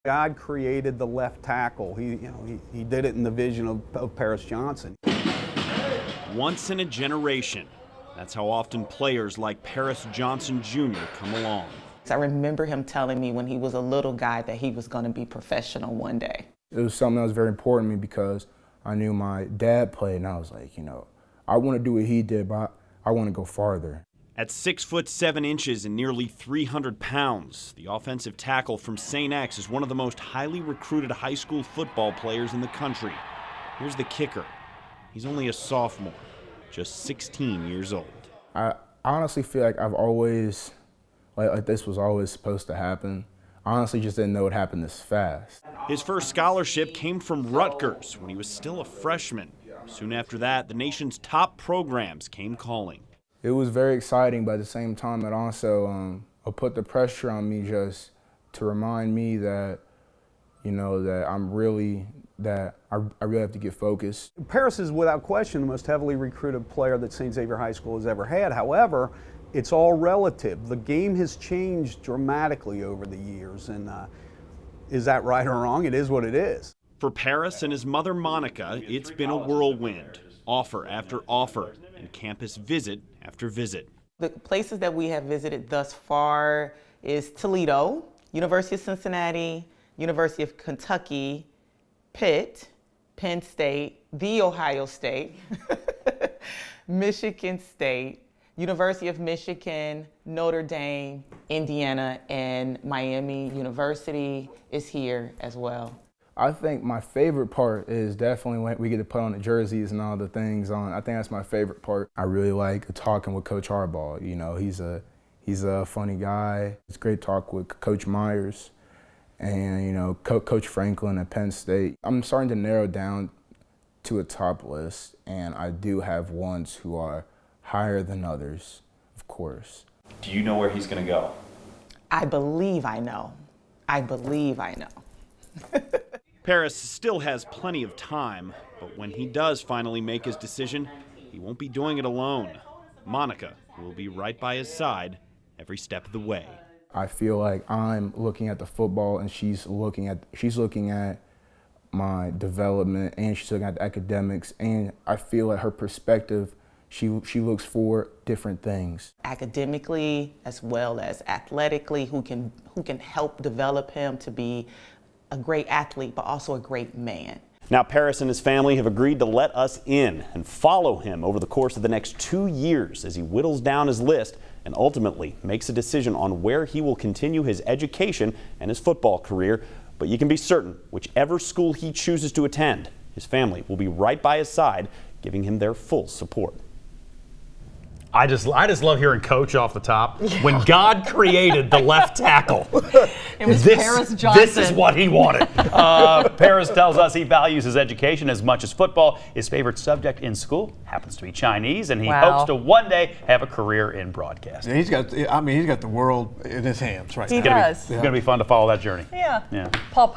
God created the left tackle. He did it in the vision of Paris Johnson. Once in a generation. That's how often players like Paris Johnson Jr. come along. I remember him telling me when he was a little guy that he was going to be professional one day. It was something that was very important to me because I knew my dad played, and I was like, I want to do what he did, but I want to go farther. At 6'7" and nearly 300 pounds, the offensive tackle from St. X is one of the most highly recruited high school football players in the country. Here's the kicker. He's only a sophomore, just 16 years old. I honestly feel like I've always, like this was always supposed to happen. I honestly just didn't know it happened this fast. His first scholarship came from Rutgers when he was still a freshman. Soon after that, the nation's top programs came calling. It was very exciting, but at the same time, it also put the pressure on me just to remind me that, that I really have to get focused. Paris is without question the most heavily recruited player that St. Xavier High School has ever had. However, it's all relative. The game has changed dramatically over the years, and is that right or wrong? It is what it is. For Paris and his mother Monica, it's been a whirlwind. Offer after offer, and campus visit after visit. The places that we have visited thus far is Toledo, University of Cincinnati, University of Kentucky, Pitt, Penn State, The Ohio State, Michigan State, University of Michigan, Notre Dame, Indiana, and Miami University is here as well. I think my favorite part is definitely when we get to put on the jerseys and all the things on. I think that's my favorite part. I really like talking with Coach Harbaugh. He's a funny guy. It's great to talk with Coach Myers and Coach Franklin at Penn State. I'm starting to narrow down to a top list, and I do have ones who are higher than others, of course. Do you know where he's going to go? I believe I know. I believe I know. Paris still has plenty of time, but when he does finally make his decision, he won't be doing it alone. Monica will be right by his side every step of the way. I feel like I'm looking at the football, and she's looking at my development, and she's looking at the academics, and I feel like her perspective, she looks for different things. Academically as well as athletically, who can help develop him to be a great athlete, but also a great man. Now, Paris and his family have agreed to let us in and follow him over the course of the next 2 years as he whittles down his list and ultimately makes a decision on where he will continue his education and his football career. But you can be certain, whichever school he chooses to attend, his family will be right by his side, giving him their full support. I just love hearing Coach off the top. Yeah. When God created the left tackle, it was Paris Johnson. This is what he wanted. Paris tells us he values his education as much as football. His favorite subject in school happens to be Chinese, and he hopes to one day have a career in broadcasting. Yeah, he's got the world in his hands right now. He does. It's going to be fun to follow that journey. Yeah. Yeah. Paul